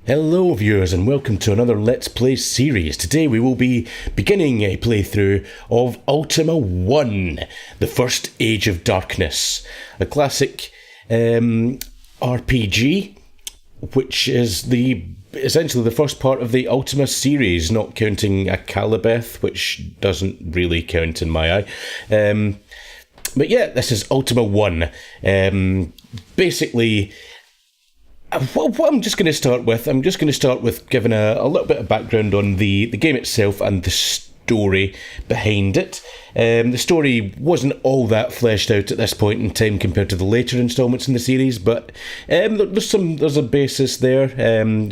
Hello viewers and welcome to another Let's Play series. Today we will be beginning a playthrough of Ultima I, the First Age of Darkness, a classic RPG, which is essentially the first part of the Ultima series, not counting Akalabeth, which doesn't really count in my eye. But yeah, this is Ultima I. Basically, what I'm just going to start with, giving a little bit of background on the game itself and the story behind it. The story wasn't all that fleshed out at this point in time compared to the later installments in the series, but there's a basis there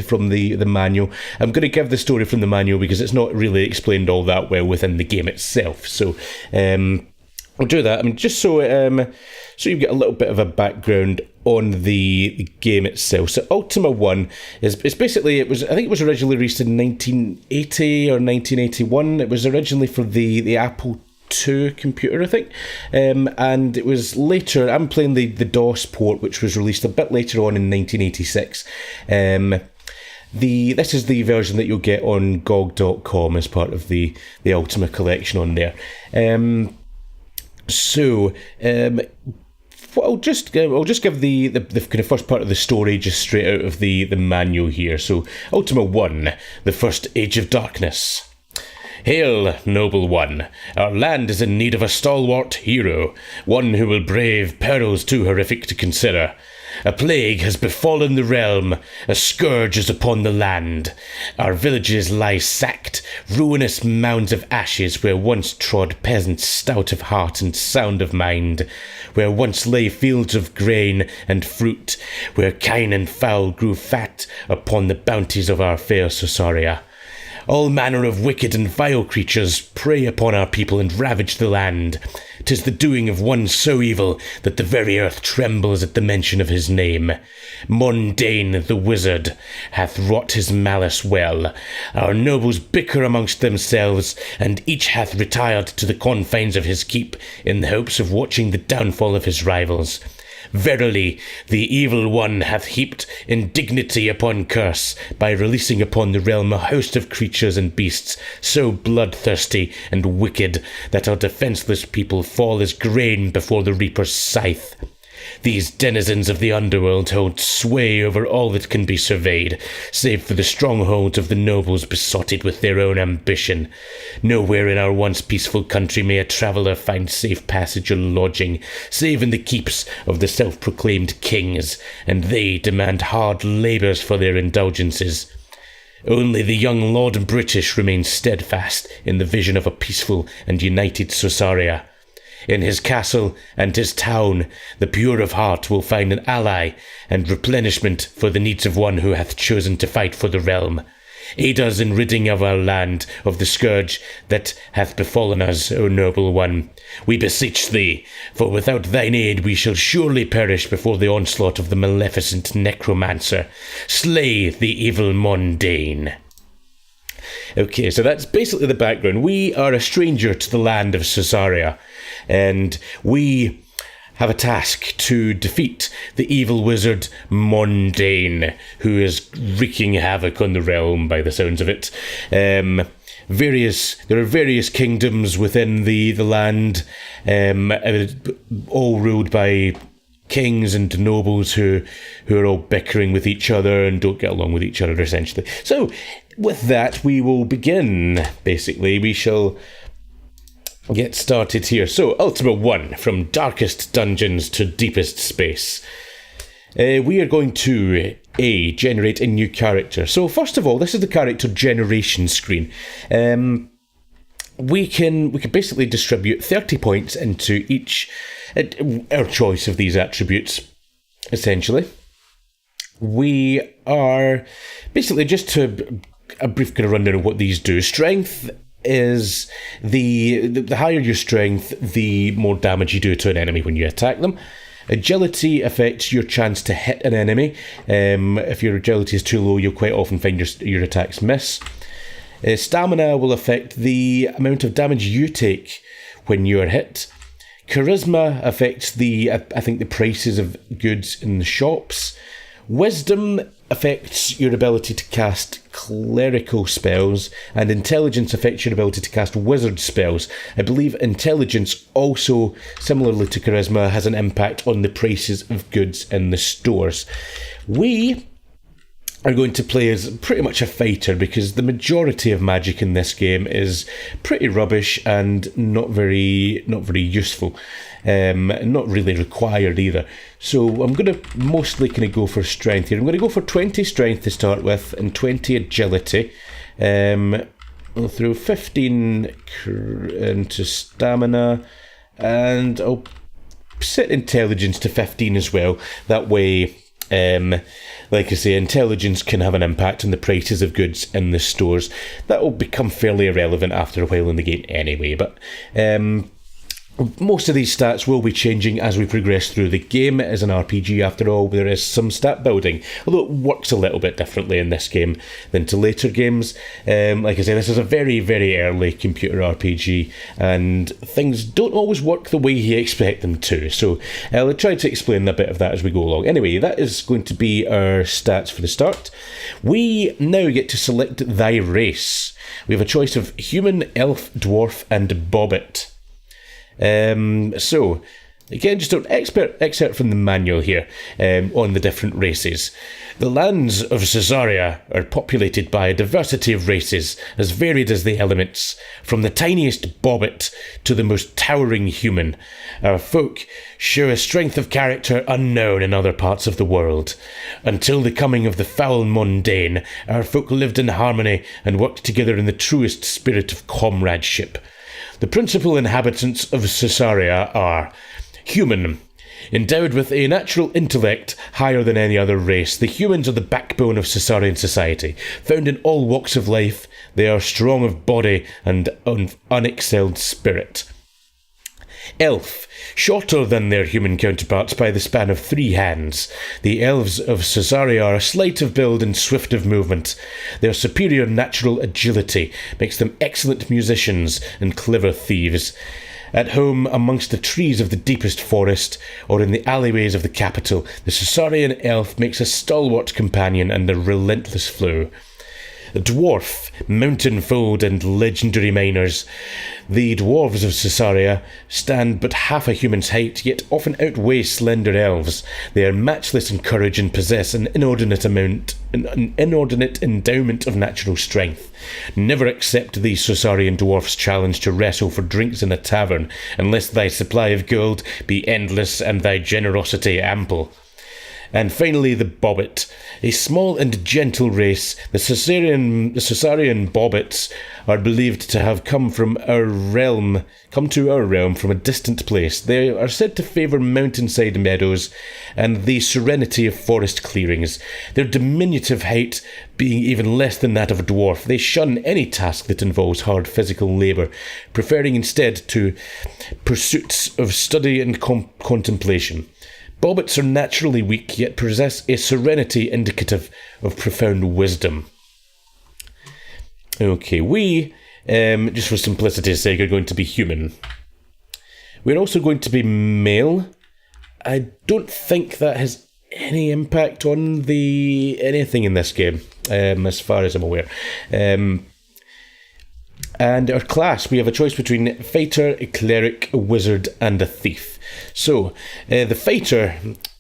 from the manual. I'm going to give the story from the manual because it's not really explained all that well within the game itself. So I'll do that. I mean, just so you get a little bit of a background on the game itself. So Ultima I is basically, I think it was originally released in 1980 or 1981. It was originally for the Apple II computer, I think, and it was later. I'm playing the DOS port, which was released a bit later on in 1986. This is the version that you'll get on GOG.com as part of the Ultima collection on there. I'll just give the kind of first part of the story just straight out of the manual here. So, Ultima I, the First Age of Darkness. Hail, noble one. Our land is in need of a stalwart hero, one who will brave perils too horrific to consider. A plague has befallen the realm, a scourge is upon the land. Our villages lie sacked, ruinous mounds of ashes where once trod peasants stout of heart and sound of mind, where once lay fields of grain and fruit, where kine and fowl grew fat upon the bounties of our fair Susaria. All manner of wicked and vile creatures prey upon our people and ravage the land. 'Tis the doing of one so evil that the very earth trembles at the mention of his name. Mondane the wizard hath wrought his malice well. Our nobles bicker amongst themselves, and each hath retired to the confines of his keep in the hopes of watching the downfall of his rivals. Verily, the evil one hath heaped indignity upon curse by releasing upon the realm a host of creatures and beasts so bloodthirsty and wicked that our defenceless people fall as grain before the reaper's scythe. These denizens of the underworld hold sway over all that can be surveyed, save for the strongholds of the nobles besotted with their own ambition. Nowhere in our once peaceful country may a traveller find safe passage or lodging, save in the keeps of the self-proclaimed kings, and they demand hard labours for their indulgences. Only the young Lord British remains steadfast in the vision of a peaceful and united Susaria. In his castle and his town, the pure of heart will find an ally and replenishment for the needs of one who hath chosen to fight for the realm. Aid us in ridding of our land of the scourge that hath befallen us, O noble one. We beseech thee, for without thine aid we shall surely perish before the onslaught of the maleficent necromancer. Slay the evil Mondane. Okay, so that's basically the background. We are a stranger to the land of Susaria, and we have a task to defeat the evil wizard Mondane, who is wreaking havoc on the realm by the sounds of it. There are various kingdoms within the land, all ruled by kings and nobles who are all bickering with each other and don't get along with each other, essentially. So, with that, we will begin. Basically, we shall get started here. So, Ultima I, from darkest dungeons to deepest space. We are going to generate a new character. So, first of all, this is the character generation screen. We can basically distribute 30 points into each our choice of these attributes, essentially. We are basically, just to a brief kind of rundown of what these do. Strength is the higher your strength, the more damage you do to an enemy when you attack them. Agility affects your chance to hit an enemy. If your agility is too low, you'll quite often find your attacks miss. Stamina will affect the amount of damage you take when you are hit. Charisma affects the prices of goods in the shops. Wisdom affects your ability to cast clerical spells, and intelligence affects your ability to cast wizard spells. I believe intelligence also, similarly to charisma, has an impact on the prices of goods in the stores. We are going to play as pretty much a fighter, because the majority of magic in this game is pretty rubbish and not very useful. Not really required either. So I'm going to mostly kind of go for strength here. I'm going to go for 20 strength to start with and 20 agility. I'll throw 15 into stamina, and I'll set intelligence to 15 as well. That way, like I say, intelligence can have an impact on the prices of goods in the stores. That will become fairly irrelevant after a while in the game anyway, but most of these stats will be changing as we progress through the game. It is an RPG after all. There is some stat building, although it works a little bit differently in this game than to later games. Like I say, this is a very, very early computer RPG, and things don't always work the way you expect them to. So I'll try to explain a bit of that as we go along. Anyway, that is going to be our stats for the start. We now get to select thy race. We have a choice of human, elf, dwarf, and bobbit. So, again, just an excerpt from the manual here on the different races. The lands of Caesarea are populated by a diversity of races, as varied as the elements, from the tiniest bobbit to the most towering human. Our folk show a strength of character unknown in other parts of the world. Until the coming of the foul mundane, our folk lived in harmony and worked together in the truest spirit of comradeship. The principal inhabitants of Caesarea are human. Endowed with a natural intellect higher than any other race, the humans are the backbone of Caesarean society. Found in all walks of life, they are strong of body and unexcelled spirit. Elf, shorter than their human counterparts by the span of 3 hands. The elves of Caesarea are slight of build and swift of movement. Their superior natural agility makes them excellent musicians and clever thieves. At home amongst the trees of the deepest forest, or in the alleyways of the capital, the Caesarean elf makes a stalwart companion and a relentless foe. A dwarf, mountain-fold and legendary miners. The dwarves of Caesarea stand but half a human's height, yet often outweigh slender elves. They are matchless in courage and possess an inordinate endowment of natural strength. Never accept the Caesarean dwarf's challenge to wrestle for drinks in a tavern, unless thy supply of gold be endless and thy generosity ample. And finally, the bobbit. A small and gentle race, the Caesarean bobbits are believed to have come to our realm from a distant place. They are said to favour mountainside meadows and the serenity of forest clearings. Their diminutive height being even less than that of a dwarf, they shun any task that involves hard physical labour, preferring instead to pursuits of study and contemplation. Bobbits are naturally weak, yet possess a serenity indicative of profound wisdom. Okay, we, just for simplicity's sake, are going to be human. We're also going to be male. I don't think that has any impact on anything in this game, as far as I'm aware. And our class, we have a choice between fighter, a cleric, a wizard, and a thief. So, the fighter,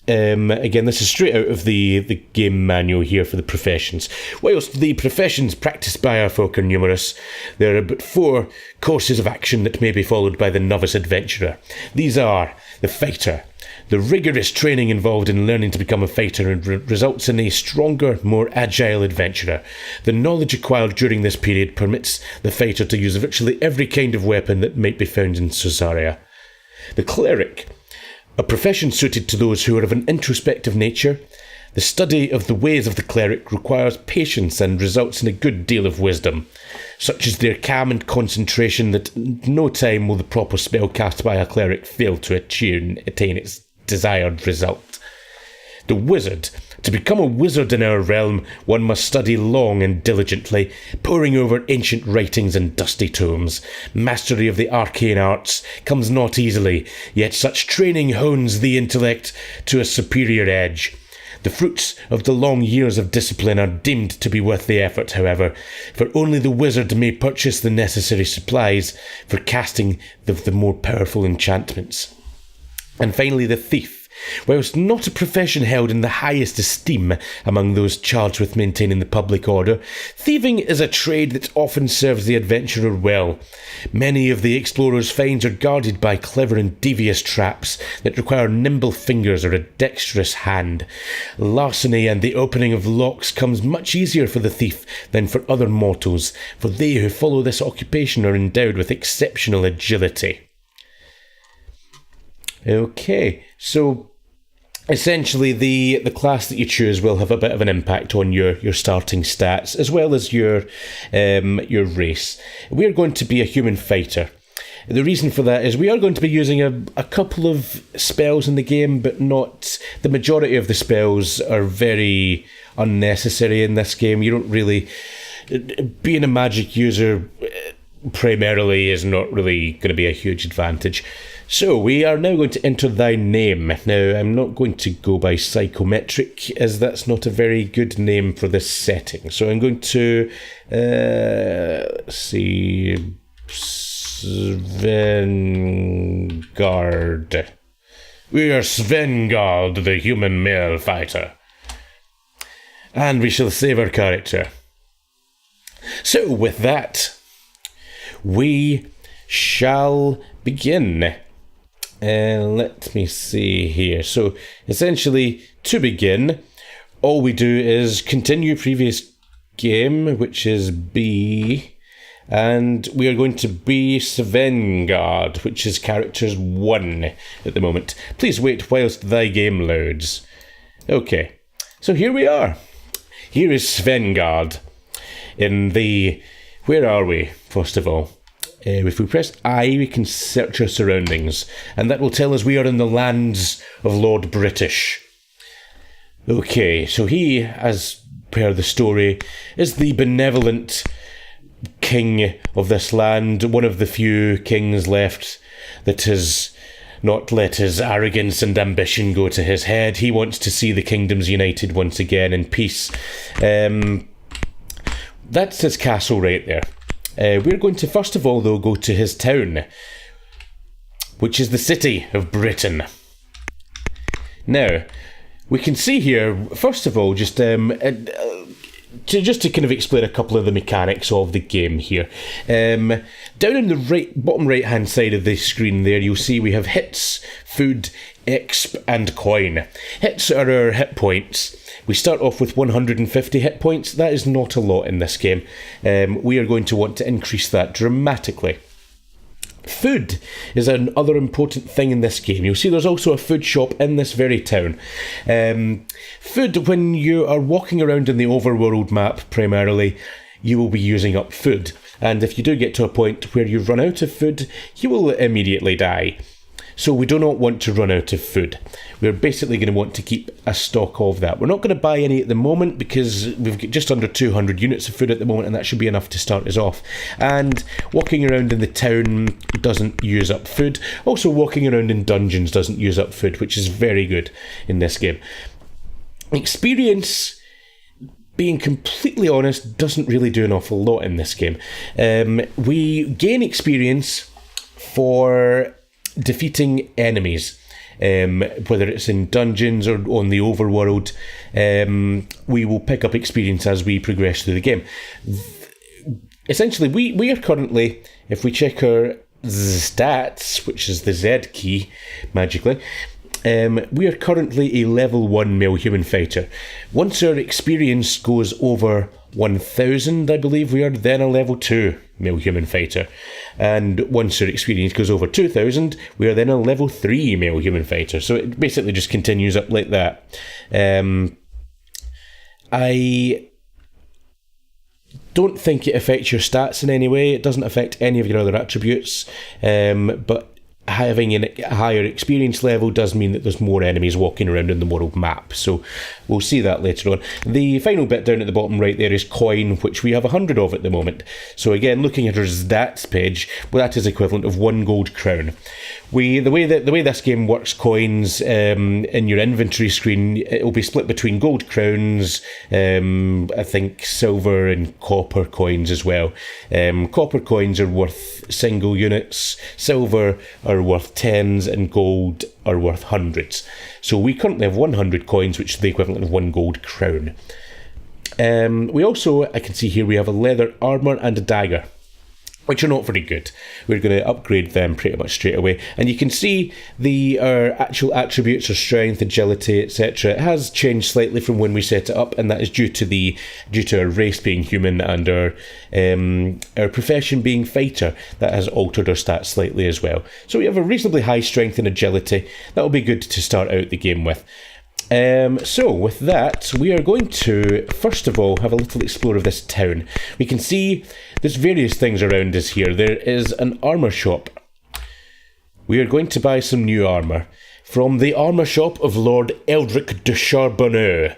again, this is straight out of the game manual here for the professions. Whilst the professions practiced by our folk are numerous, there are but 4 courses of action that may be followed by the novice adventurer. These are the fighter. The rigorous training involved in learning to become a fighter results in a stronger, more agile adventurer. The knowledge acquired during this period permits the fighter to use virtually every kind of weapon that might be found in Caesarea. The cleric, a profession suited to those who are of an introspective nature. The study of the ways of the cleric requires patience and results in a good deal of wisdom. Such is their calm and concentration that no time will the proper spell cast by a cleric fail to attain its desired result. The wizard. To become a wizard in our realm, one must study long and diligently, poring over ancient writings and dusty tomes. Mastery of the arcane arts comes not easily, yet such training hones the intellect to a superior edge. The fruits of the long years of discipline are deemed to be worth the effort, however, for only the wizard may purchase the necessary supplies for casting the more powerful enchantments. And finally, the thief. Whilst not a profession held in the highest esteem among those charged with maintaining the public order, thieving is a trade that often serves the adventurer well. Many of the explorer's finds are guarded by clever and devious traps that require nimble fingers or a dexterous hand. Larceny and the opening of locks comes much easier for the thief than for other mortals, for they who follow this occupation are endowed with exceptional agility. Okay, so essentially the class that you choose will have a bit of an impact on your starting stats as well as your race. We're going to be a human fighter. The reason for that is we are going to be using a couple of spells in the game, but not the majority of the spells are very unnecessary in this game. You don't really, being a magic user primarily is not really going to be a huge advantage. So we are now going to enter thy name. Now, I'm not going to go by Psychometric, as that's not a very good name for this setting. So I'm going to, see, Svengard. We are Svengard, the human male fighter. And we shall save our character. So with that, we shall begin. Let me see here. So essentially, to begin, all we do is continue previous game, which is B, and we are going to be Svengard, which is characters 1 at the moment. Please wait whilst thy game loads. Okay, so here we are. Here is Svengard in the... Where are we, first of all? If we press I, we can search our surroundings, and that will tell us we are in the lands of Lord British. Okay, so he, as per the story, is the benevolent king of this land, one of the few kings left that has not let his arrogance and ambition go to his head. He wants to see the kingdoms united once again in peace. That's his castle right there. We're going to, first of all, though, go to his town, which is the city of Britain. Now, we can see here, first of all, just to kind of explain a couple of the mechanics of the game here. Down in the bottom right-hand side of the screen there, you'll see we have hits, food, exp, and coin. Hits are our hit points. We start off with 150 hit points. That is not a lot in this game. We are going to want to increase that dramatically. Food is another important thing in this game. You'll see there's also a food shop in this very town. Food, when you are walking around in the overworld map primarily, you will be using up food. And if you do get to a point where you run out of food, you will immediately die. So we do not want to run out of food. We're basically going to want to keep a stock of that. We're not going to buy any at the moment because we've got just under 200 units of food at the moment, and that should be enough to start us off. And walking around in the town doesn't use up food. Also, walking around in dungeons doesn't use up food, which is very good in this game. Experience, being completely honest, doesn't really do an awful lot in this game. We gain experience for defeating enemies, whether it's in dungeons or on the overworld. We will pick up experience as we progress through the game. Essentially, we are currently, if we check our stats, which is the Z key, magically, we are currently a level 1 male human fighter. Once our experience goes over 1000, I believe we are then a level 2 male human fighter. And once our experience goes over 2000, we are then a level 3 male human fighter. So it basically just continues up like that. I don't think it affects your stats in any way. It doesn't affect any of your other attributes. But having a higher experience level does mean that there's more enemies walking around in the world map, so we'll see that later on. The final bit down at the bottom right there is coin, which we have 100 of at the moment. So again, looking at our stats page, well, that is equivalent of 1 gold crown. The way this game works, coins in your inventory screen, it will be split between gold crowns, I think silver and copper coins as well. Copper coins are worth single units, silver are worth tens, and gold are worth hundreds. So we currently have 100 coins, which is the equivalent of 1 gold crown. We also, I can see here, we have a leather armour and a dagger, which are not very good. We're going to upgrade them pretty much straight away. And you can see our actual attributes are strength, agility, etc. It has changed slightly from when we set it up, and that is due to our race being human and our profession being fighter. That has altered our stats slightly as well. So we have a reasonably high strength and agility. That'll be good to start out the game with. So with that, we are going to first of all have a little explore of this town. We can see there's various things around us here. There is an armour shop. We are going to buy some new armour from the armour shop of Lord Eldrick de Charbonneau.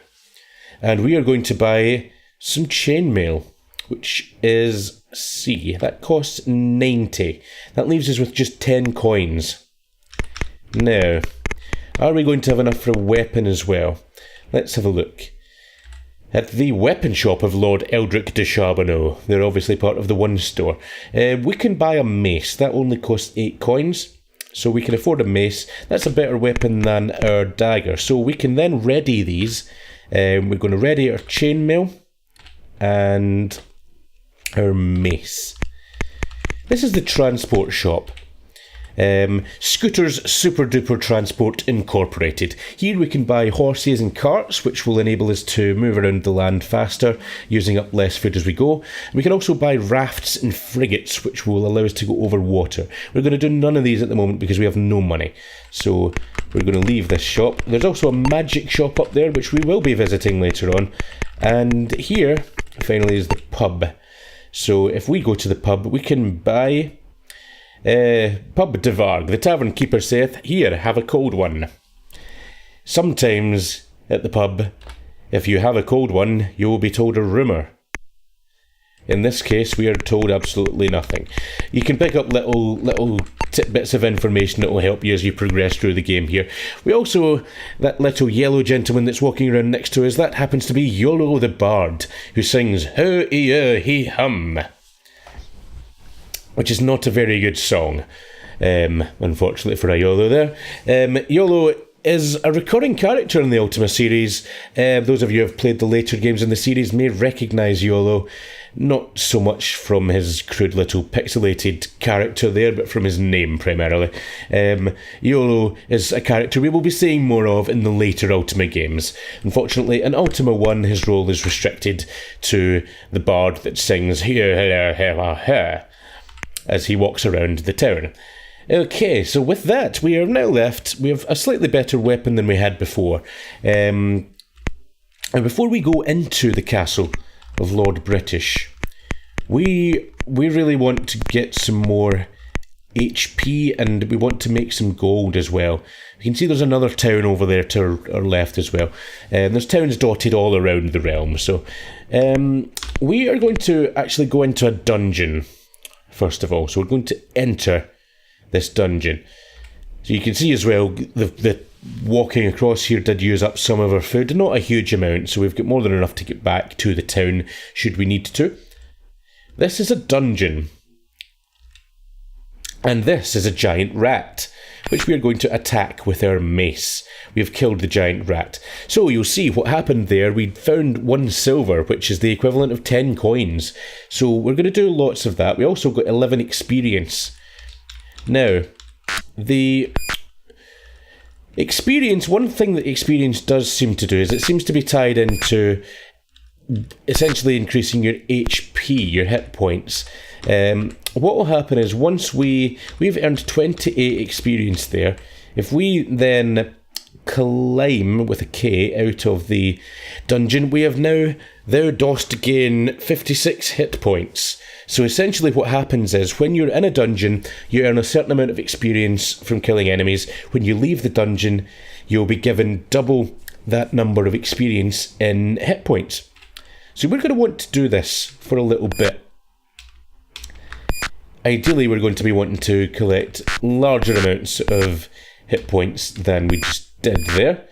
And we are going to buy some chainmail, which is C. That costs 90. That leaves us with just 10 coins. Now, are we going to have enough for a weapon as well? Let's have a look. At the weapon shop of Lord Eldrick de Charbonneau, they're obviously part of the one store, we can buy a mace. That only costs 8 coins, so we can afford a mace. That's a better weapon than our dagger, so we can then ready these. We're going to ready our chainmail and our mace. This is the transport shop. Scooters Super Duper Transport Incorporated. Here we can buy horses and carts, which will enable us to move around the land faster, using up less food as we go. We can also buy rafts and frigates, which will allow us to go over water. We're going to do none of these at the moment because we have no money. So we're going to leave this shop. There's also a magic shop up there, which we will be visiting later on. And here, finally, is the pub. So if we go to the pub, we can buy... Pub de Varg, the tavern keeper saith, "Here, have a cold one." Sometimes at the pub, if you have a cold one, you will be told a rumour. In this case, we are told absolutely nothing. You can pick up little tidbits of information that will help you as you progress through the game here. We also, that little yellow gentleman that's walking around next to us, that happens to be Iolo the Bard, who sings "Ho-e-he-hum," which is not a very good song, unfortunately for Iolo there. Iolo is a recurring character in the Ultima series. Those of you who have played the later games in the series may recognise Iolo, not so much from his crude little pixelated character there, but from his name primarily. Iolo is a character we will be seeing more of in the later Ultima games. Unfortunately, in Ultima I, his role is restricted to the bard that sings "Here, here, here, here," as he walks around the town. Okay, so with that, we are now left. We have a slightly better weapon than we had before. And before we go into the castle of Lord British, we really want to get some more HP, and we want to make some gold as well. You can see there's another town over there to our left as well. There's towns dotted all around the realm. So we are going to actually go into a dungeon first of all. So we're going to enter this dungeon. So you can see as well, the walking across here did use up some of our food. Not a huge amount, so we've got more than enough to get back to the town should we need to. This is a dungeon. And this is a giant rat, which we are going to attack with our mace. We have killed the giant rat. So you'll see what happened there. We found 1 silver, which is the equivalent of 10 coins. So we're going to do lots of that. We also got 11 experience. Now, the experience, one thing that experience does seem to do is it seems to be tied into essentially increasing your HP, your hit points. What will happen is once we've earned 28 experience there, if we then climb with a K out of the dungeon, we have now thou dost gain 56 hit points. So essentially what happens is, when you're in a dungeon, you earn a certain amount of experience from killing enemies. When you leave the dungeon, you'll be given double that number of experience in hit points. So we're going to want to do this for a little bit. Ideally, we're going to be wanting to collect larger amounts of hit points than we just did there.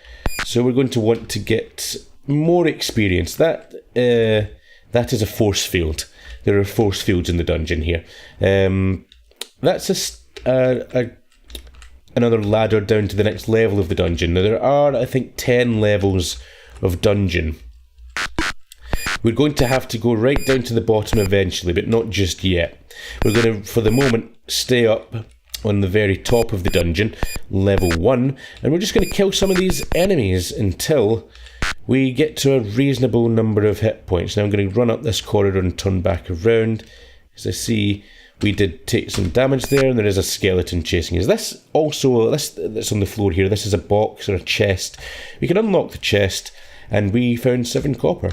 So we're going to want to get more experience. That is a force field. There are force fields in the dungeon here. That's another ladder down to the next level of the dungeon. Now there are, I think, 10 levels of dungeon. We're going to have to go right down to the bottom eventually, but not just yet. We're going to, for the moment, stay up on the very top of the dungeon, level 1, and we're just going to kill some of these enemies until we get to a reasonable number of hit points. Now I'm going to run up this corridor and turn back around, as I see we did take some damage there, and there is a skeleton chasing us. This also, that's on the floor here, this is a box or a chest. We can unlock the chest, and we found 7 copper.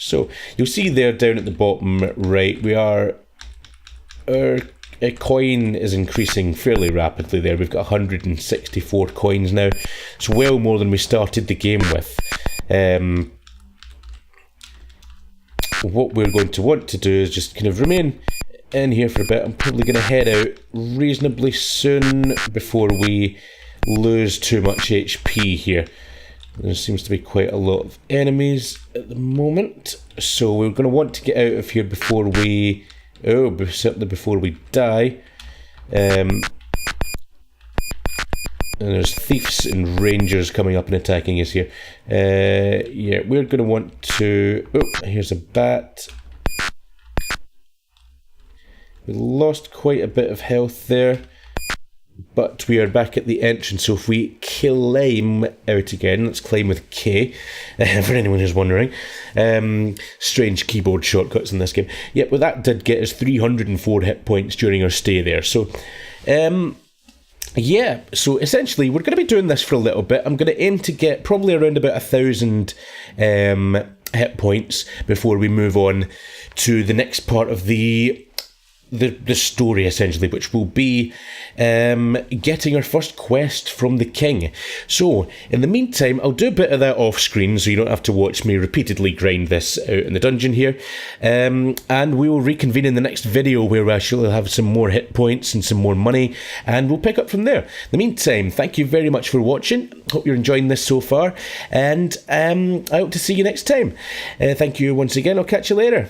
So you'll see there down at the bottom right, our coin is increasing fairly rapidly there. We've got 164 coins now. It's well more than we started the game with. What we're going to want to do is just kind of remain in here for a bit. I'm probably going to head out reasonably soon before we lose too much HP here. There seems to be quite a lot of enemies at the moment, so we're going to want to get out of here before we... certainly before we die. And there's thieves and rangers coming up and attacking us here. Yeah, we're going to want to... Oh, here's a bat. We lost quite a bit of health there, but we are back at the entrance. So if we climb out again, let's climb with K, for anyone who's wondering. Strange keyboard shortcuts in this game. Yep, well that did get us 304 hit points during our stay there. So, yeah, so essentially we're going to be doing this for a little bit. I'm going to aim to get probably around about 1,000 hit points before we move on to the next part of the story, essentially, which will be getting our first quest from the king. So in the meantime, I'll do a bit of that off screen so you don't have to watch me repeatedly grind this out in the dungeon here, and we will reconvene in the next video where I shall have some more hit points and some more money, and we'll pick up from there. In the meantime, thank you very much for watching. Hope you're enjoying this so far, and I hope to see you next time. Thank you once again. I'll catch you later.